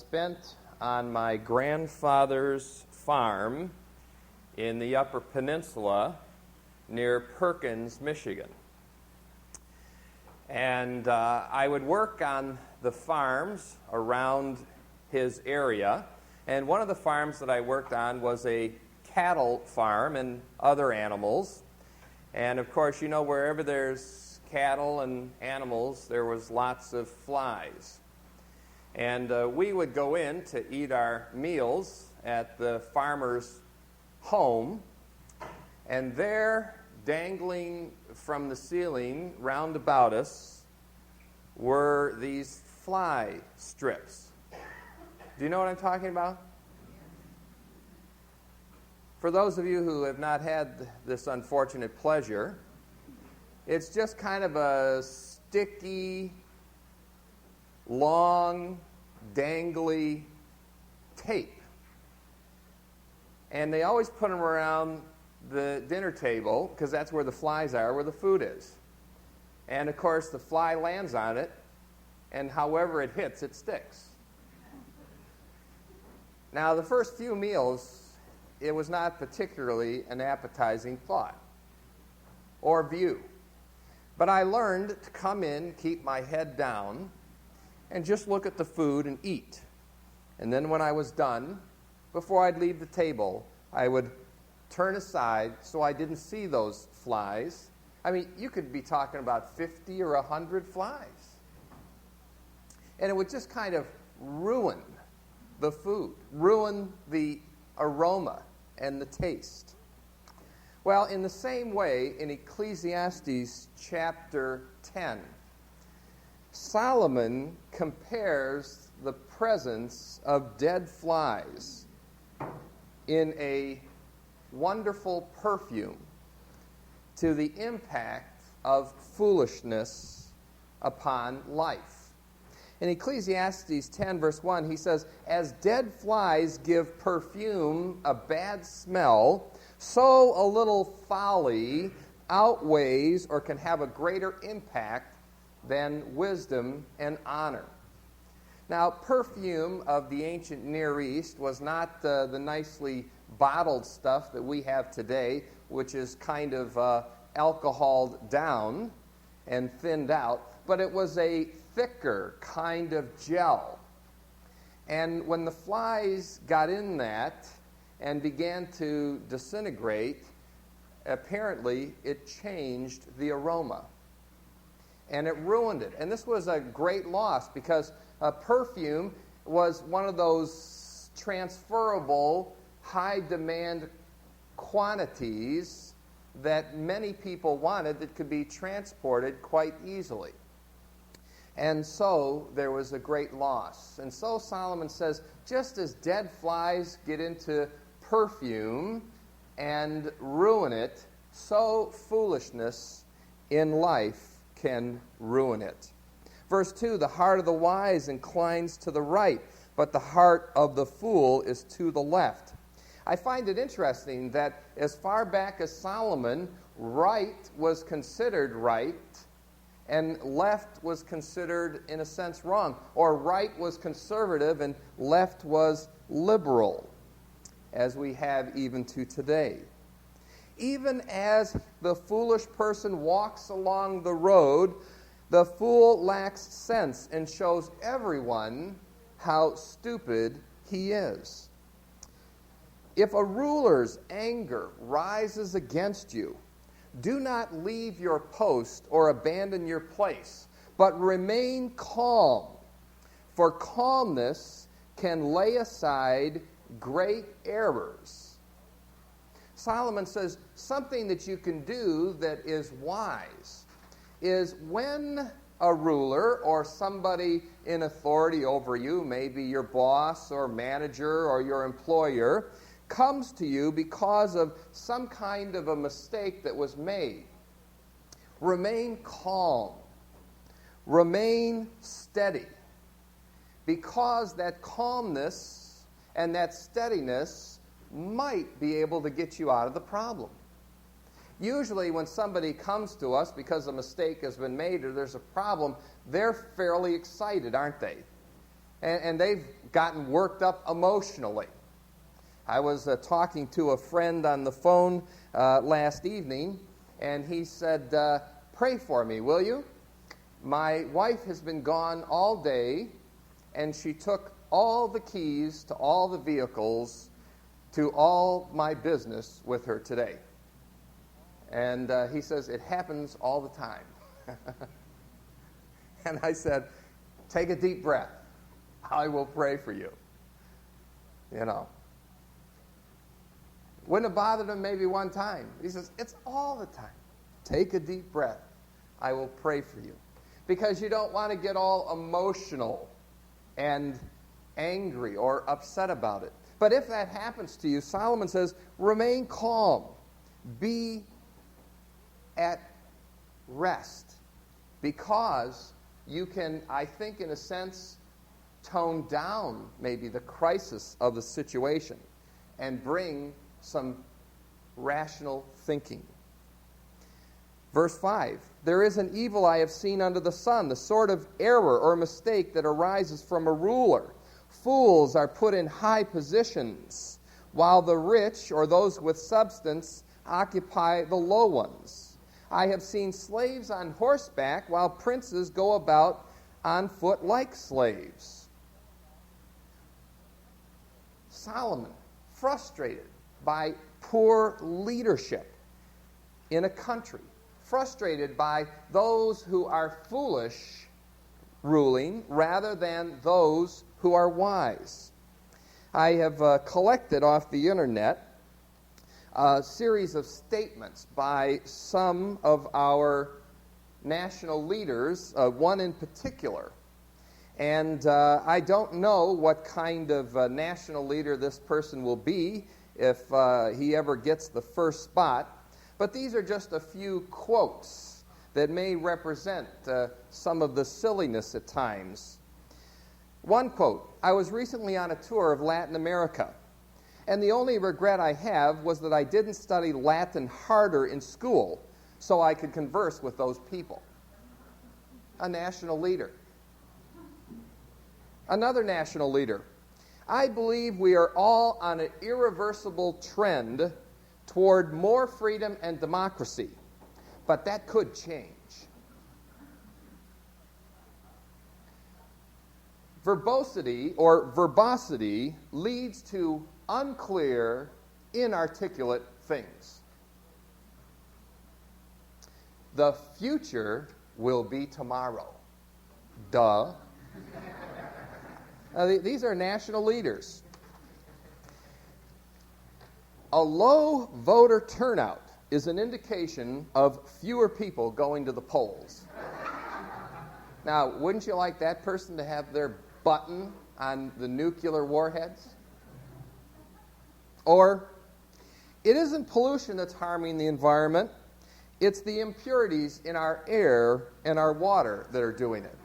spent on my grandfather's farm in the Upper Peninsula near Perkins, Michigan. And I would work on the farms around his area. And one of the farms that I worked on was a cattle farm and other animals. And of course, you know, wherever there's cattle and animals, there was lots of flies. And we would go in to eat our meals at the farmer's home, and there, dangling from the ceiling round about us, were these fly strips. Do you know what I'm talking about? For those of you who have not had this unfortunate pleasure, it's just kind of a sticky, long, dangly tape. And they always put them around the dinner table because that's where the flies are, where the food is. And of course, the fly lands on it, and however it hits, it sticks. Now, the first few meals, it was not particularly an appetizing thought or view. But I learned to come in, keep my head down, and just look at the food and eat. And then when I was done, before I'd leave the table, I would turn aside so I didn't see those flies. I mean, you could be talking about 50 or 100 flies. And it would just kind of ruin the food, ruin the aroma and the taste. Well, in the same way, in Ecclesiastes chapter 10, Solomon compares the presence of dead flies in a wonderful perfume to the impact of foolishness upon life. In Ecclesiastes 10, verse 1, he says, "As dead flies give perfume a bad smell, so a little folly outweighs or can have a greater impact than wisdom and honor." Now, perfume of the ancient Near East was not the nicely bottled stuff that we have today, which is kind of alcoholed down and thinned out, but it was a thicker kind of gel. And when the flies got in that and began to disintegrate, apparently it changed the aroma. And it ruined it. And this was a great loss because perfume was one of those transferable, high-demand quantities that many people wanted that could be transported quite easily. And so there was a great loss. And so Solomon says, just as dead flies get into perfume and ruin it, so foolishness in life can ruin it. Verse 2, "The heart of the wise inclines to the right, but the heart of the fool is to the left." I find it interesting that as far back as Solomon, right was considered right, and left was considered, in a sense, wrong. Or right was conservative and left was liberal, as we have even to today. Even as the foolish person walks along the road, the fool lacks sense and shows everyone how stupid he is. If a ruler's anger rises against you, do not leave your post or abandon your place, but remain calm, for calmness can lay aside great errors. Solomon says something that you can do that is wise is when a ruler or somebody in authority over you, maybe your boss or manager or your employer, comes to you because of some kind of a mistake that was made, remain calm, remain steady, because that calmness and that steadiness might be able to get you out of the problem. Usually when somebody comes to us because a mistake has been made or there's a problem, they're fairly excited, aren't they? and they've gotten worked up emotionally. I was talking to a friend on the phone last evening, and he said, pray for me, will you? My wife has been gone all day, and she took all the keys to all the vehicles to all my business with her today. And he says, it happens all the time. And I said, take a deep breath. I will pray for you. You know. Wouldn't have bothered him maybe one time. He says, it's all the time. Take a deep breath. I will pray for you. Because you don't want to get all emotional and angry or upset about it. But if that happens to you, Solomon says, remain calm. Be at rest. Because you can, I think, in a sense, tone down maybe the crisis of the situation and bring some rational thinking. Verse 5, there is an evil I have seen under the sun, the sort of error or mistake that arises from a ruler. Fools are put in high positions, while the rich, or those with substance, occupy the low ones. I have seen slaves on horseback, while princes go about on foot like slaves. Solomon, frustrated by poor leadership in a country, frustrated by those who are foolish ruling rather than those who are wise. I have collected off the internet a series of statements by some of our national leaders, one in particular. And I don't know what kind of national leader this person will be if he ever gets the first spot. But these are just a few quotes that may represent some of the silliness at times. One quote, I was recently on a tour of Latin America, and the only regret I have was that I didn't study Latin harder in school so I could converse with those people. A national leader. Another national leader. I believe we are all on an irreversible trend toward more freedom and democracy, but that could change. Verbosity or verbosity leads to unclear, inarticulate things. The future will be tomorrow. Duh. These are national leaders. A low voter turnout is an indication of fewer people going to the polls. Now, wouldn't you like that person to have their button on the nuclear warheads? Or, it isn't pollution that's harming the environment, it's the impurities in our air and our water that are doing it.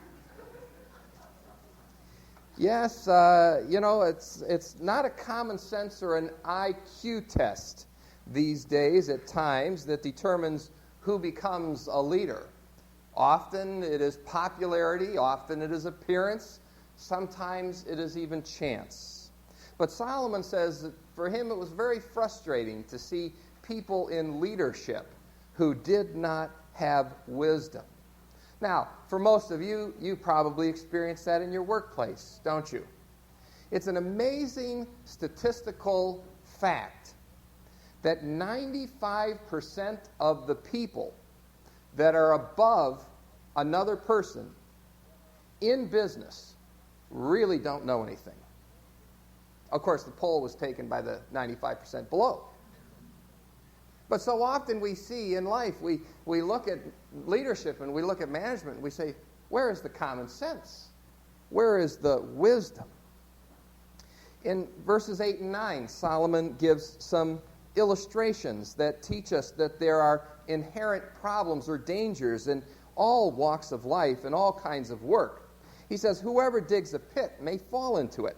Yes, it's not a common sense or an IQ test these days at times that determines who becomes a leader. Often it is popularity, often it is appearance, sometimes it is even chance. But Solomon says that for him it was very frustrating to see people in leadership who did not have wisdom. Now, for most of you, you probably experience that in your workplace, don't you? It's an amazing statistical fact that 95% of the people that are above another person in business really don't know anything. Of course, the poll was taken by the 95% below. But so often we see in life, we look at leadership and we look at management and we say, where is the common sense? Where is the wisdom? In verses 8 and 9, Solomon gives some illustrations that teach us that there are inherent problems or dangers in all walks of life and all kinds of work. He says, whoever digs a pit may fall into it.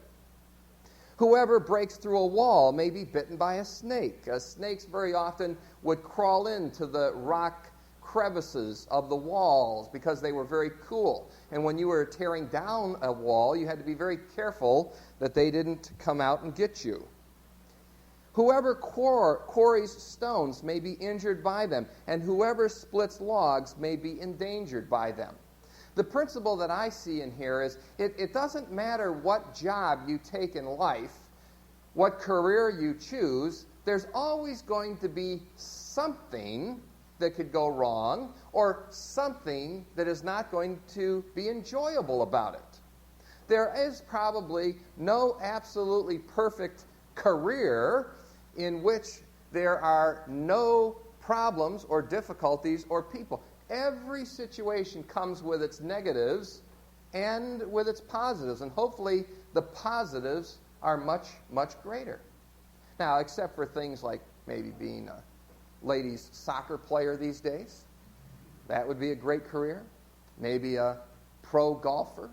Whoever breaks through a wall may be bitten by a snake. Snakes very often would crawl into the rock crevices of the walls because they were very cool. And when you were tearing down a wall, you had to be very careful that they didn't come out and get you. Whoever quarries stones may be injured by them, and whoever splits logs may be endangered by them. The principle that I see in here is it doesn't matter what job you take in life, what career you choose, there's always going to be something that could go wrong or something that is not going to be enjoyable about it. There is probably no absolutely perfect career in which there are no problems or difficulties or people. Every situation comes with its negatives and with its positives, and hopefully the positives are much, much greater. Now, except for things like maybe being a ladies' soccer player these days. That would be a great career. Maybe a pro golfer.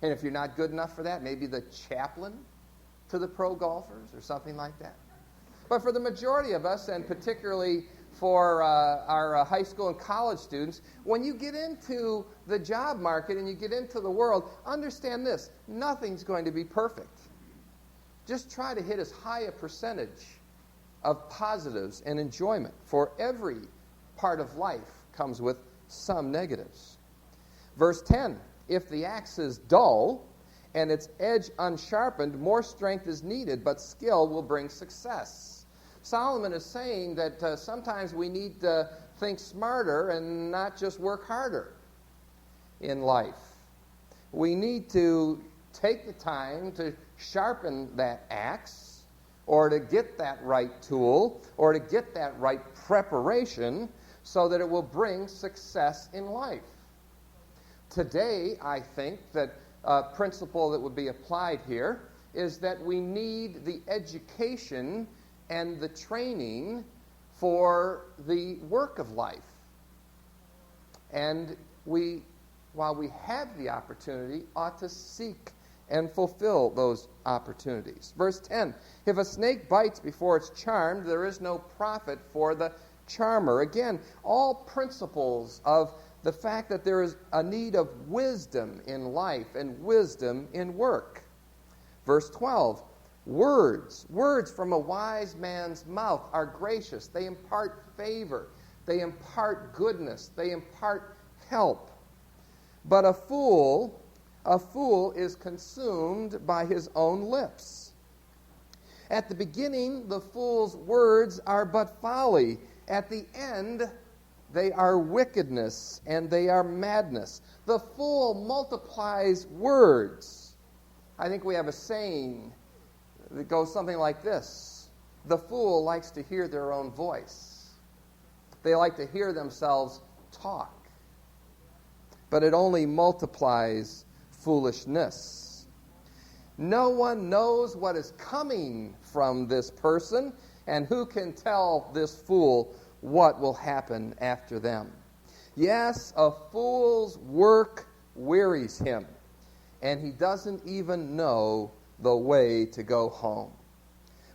And if you're not good enough for that, maybe the chaplain to the pro golfers or something like that. But for the majority of us, and particularly for our high school and college students, when you get into the job market and you get into the world, understand this, nothing's going to be perfect. Just try to hit as high a percentage of positives and enjoyment, for every part of life comes with some negatives. Verse 10, if the axe is dull and its edge unsharpened, more strength is needed, but skill will bring success. Solomon is saying that sometimes we need to think smarter and not just work harder in life. We need to take the time to sharpen that axe, or to get that right tool, or to get that right preparation so that it will bring success in life. Today, I think that a principle that would be applied here is that we need the education and the training for the work of life. And we, while we have the opportunity, ought to seek and fulfill those opportunities. Verse 10, if a snake bites before it's charmed, there is no profit for the charmer. Again, all principles of the fact that there is a need of wisdom in life and wisdom in work. Verse 12, words from a wise man's mouth are gracious. They impart favor. They impart goodness. They impart help. But a fool is consumed by his own lips. At the beginning, the fool's words are but folly. At the end, they are wickedness and they are madness. The fool multiplies words. I think we have a saying that goes something like this. The fool likes to hear their own voice. They like to hear themselves talk. But it only multiplies foolishness. No one knows what is coming from this person, and who can tell this fool what will happen after them? Yes, a fool's work wearies him, and he doesn't even know the way to go home.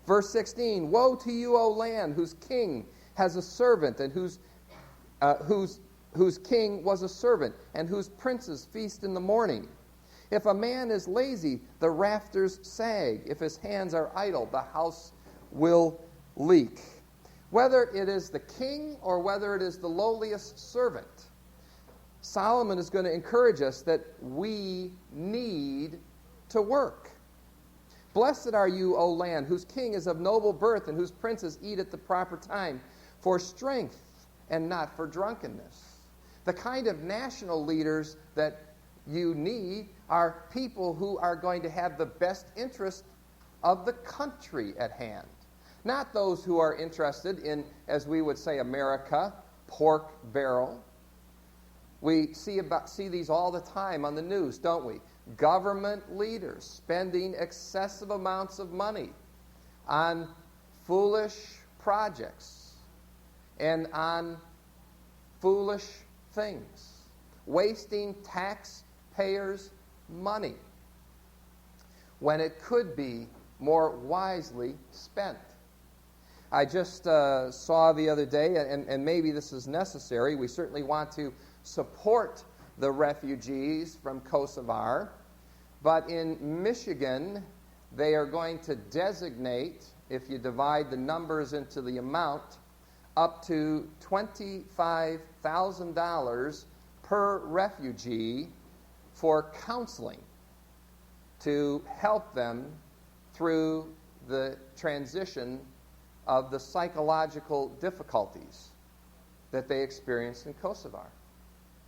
Verse 16, woe to you, O land, whose king has a servant, and whose king was a servant, and whose princes feast in the morning. If a man is lazy, the rafters sag. If his hands are idle, the house will leak. Whether it is the king or whether it is the lowliest servant, Solomon is going to encourage us that we need to work. Blessed are you, O land, whose king is of noble birth and whose princes eat at the proper time, for strength and not for drunkenness. The kind of national leaders that you need are people who are going to have the best interest of the country at hand. Not those who are interested in, as we would say, America, pork barrel. We see these all the time on the news, don't we? Government leaders spending excessive amounts of money on foolish projects and on foolish things, wasting taxpayers' money when it could be more wisely spent. I just saw the other day, and maybe this is necessary, we certainly want to support the refugees from Kosovo, but in Michigan, they are going to designate, if you divide the numbers into the amount, up to $25,000 per refugee for counseling to help them through the transition of the psychological difficulties that they experienced in Kosovo.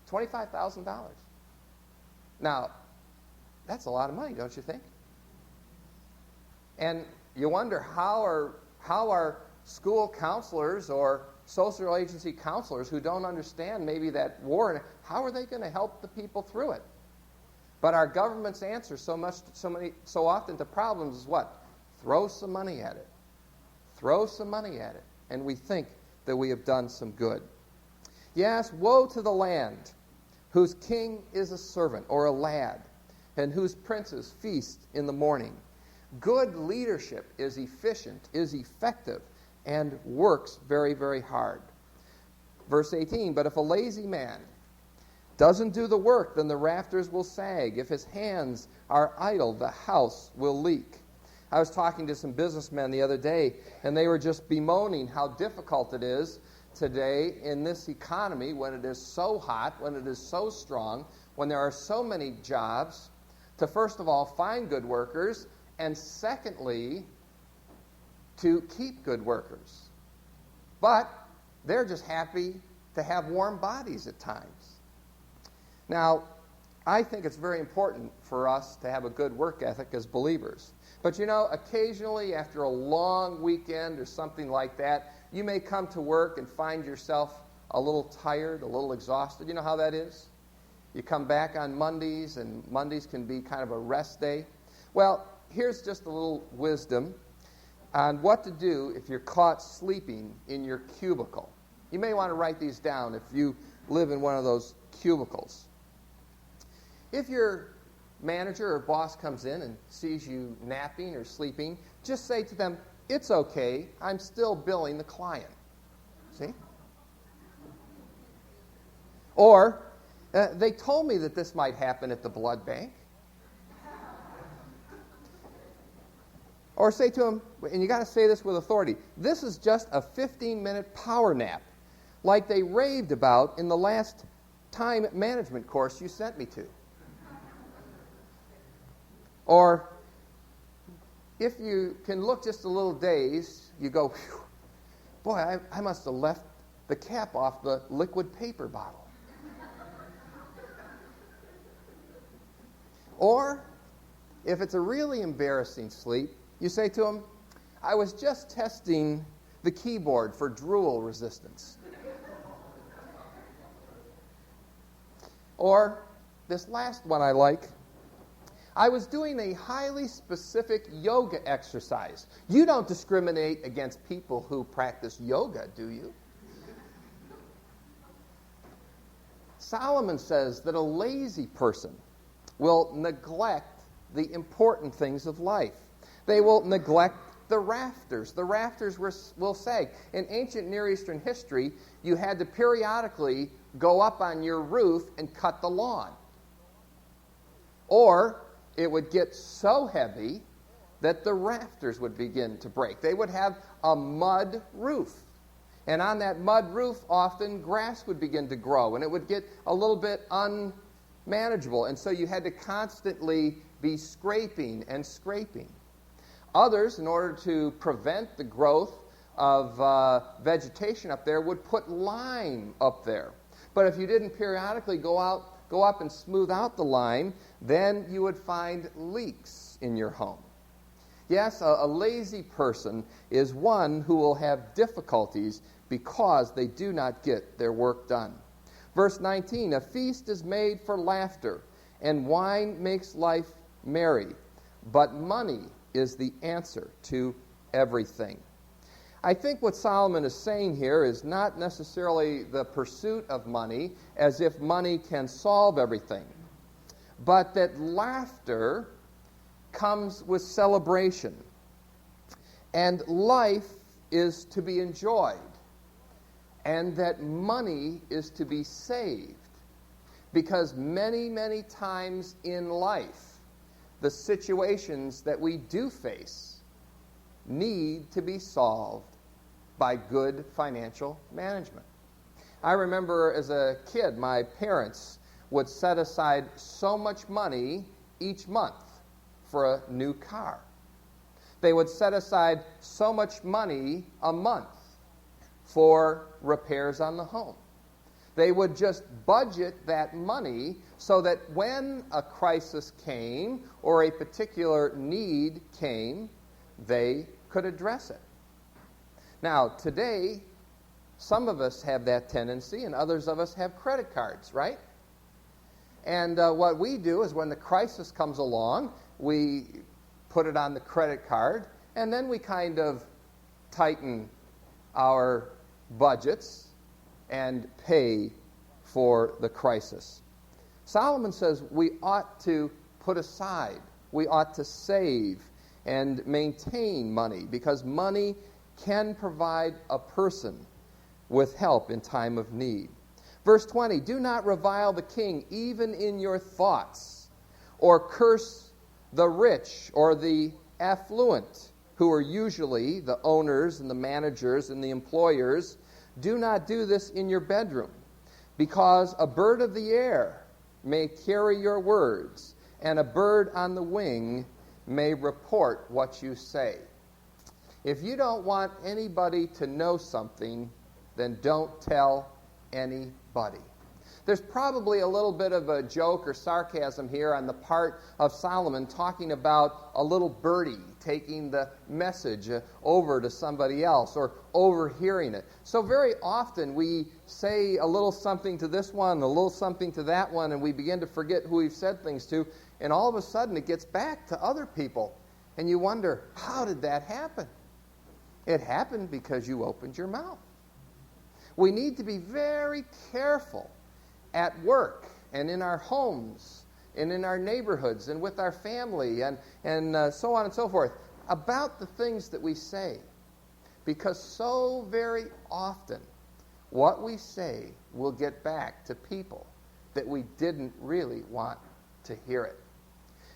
$25,000. Now, that's a lot of money, don't you think? And you wonder how are school counselors or social agency counselors who don't understand maybe that war, how are they going to help the people through it? But our government's answer so often to problems is what? Throw some money at it. Throw some money at it. And we think that we have done some good. Yes, woe to the land whose king is a servant or a lad, and whose princes feast in the morning. Good leadership is efficient, is effective, and works very, very hard. Verse 18, but if a lazy man doesn't do the work, then the rafters will sag. If his hands are idle, the house will leak. I was talking to some businessmen the other day, and they were just bemoaning how difficult it is today in this economy when it is so hot, when it is so strong, when there are so many jobs, to first of all find good workers, and secondly, to keep good workers. But they're just happy to have warm bodies at times. Now, I think it's very important for us to have a good work ethic as believers. But you know, occasionally after a long weekend or something like that, you may come to work and find yourself a little tired, a little exhausted. You know how that is? You come back on Mondays, and Mondays can be kind of a rest day. Well, here's just a little wisdom on what to do if you're caught sleeping in your cubicle. You may want to write these down if you live in one of those cubicles. If your manager or boss comes in and sees you napping or sleeping, just say to them, "It's okay, I'm still billing the client." See? Or, they told me that this might happen at the blood bank. Or say to them, and you got to say this with authority, "This is just a 15-minute power nap, like they raved about in the last time management course you sent me to." Or, if you can look just a little dazed, you go, "Phew, boy, I must have left the cap off the liquid paper bottle." Or, if it's a really embarrassing sleep, you say to them, "I was just testing the keyboard for drool resistance." Or, this last one I like, "I was doing a highly specific yoga exercise." You don't discriminate against people who practice yoga, do you? Solomon says that a lazy person will neglect the important things of life. They will neglect the rafters. The rafters will sag. In ancient Near Eastern history, you had to periodically go up on your roof and cut the lawn. Or it would get so heavy that the rafters would begin to break. They would have a mud roof. And on that mud roof, often grass would begin to grow, and it would get a little bit unmanageable. And so you had to constantly be scraping and scraping. Others, in order to prevent the growth of vegetation up there, would put lime up there. But if you didn't periodically go up and smooth out the lime, then you would find leaks in your home. Yes, a lazy person is one who will have difficulties because they do not get their work done. Verse 19, "A feast is made for laughter, and wine makes life merry, but money is the answer to everything." I think what Solomon is saying here is not necessarily the pursuit of money, as if money can solve everything, but that laughter comes with celebration. And life is to be enjoyed and that money is to be saved. Because many, many times in life, the situations that we do face need to be solved by good financial management. I remember as a kid, my parents would set aside so much money each month for a new car. They would set aside so much money a month for repairs on the home. They would just budget that money so that when a crisis came or a particular need came, they could address it. Now, today, some of us have that tendency and others of us have credit cards, right? And what we do is when the crisis comes along, we put it on the credit card and then we kind of tighten our budgets and pay for the crisis. Solomon says we ought to put aside, we ought to save and maintain money because money can provide a person with help in time of need. Verse 20, do not revile the king even in your thoughts, or curse the rich or the affluent, who are usually the owners and the managers and the employers. Do not do this in your bedroom, because a bird of the air may carry your words, and a bird on the wing may report what you say. If you don't want anybody to know something, then don't tell anybody. There's probably a little bit of a joke or sarcasm here on the part of Solomon talking about a little birdie taking the message over to somebody else or overhearing it. So very often we say a little something to this one, a little something to that one, and we begin to forget who we've said things to, and all of a sudden it gets back to other people. And you wonder, how did that happen? It happened because you opened your mouth. We need to be very careful at work and in our homes and in our neighborhoods and with our family and so on and so forth about the things that we say. Because so very often what we say will get back to people that we didn't really want to hear it.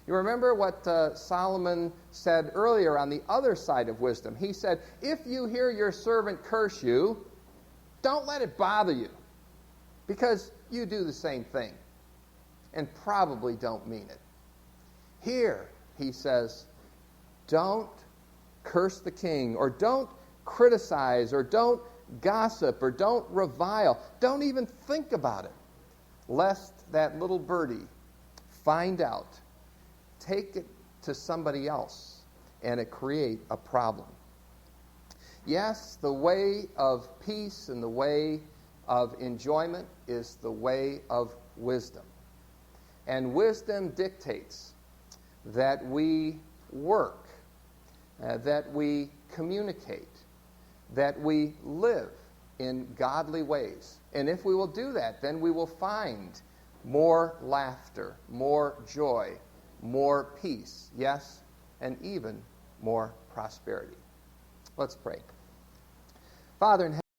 You remember what Solomon said earlier on the other side of wisdom. He said, if you hear your servant curse you, don't let it bother you, because you do the same thing and probably don't mean it. Here, he says, don't curse the king, or don't criticize, or don't gossip, or don't revile. Don't even think about it, lest that little birdie find out, take it to somebody else, and it create a problem. Yes, the way of peace and the way of enjoyment is the way of wisdom. And wisdom dictates that we work, that we communicate, that we live in godly ways. And if we will do that, then we will find more laughter, more joy, more peace, yes, and even more prosperity. Let's pray. Father in heaven,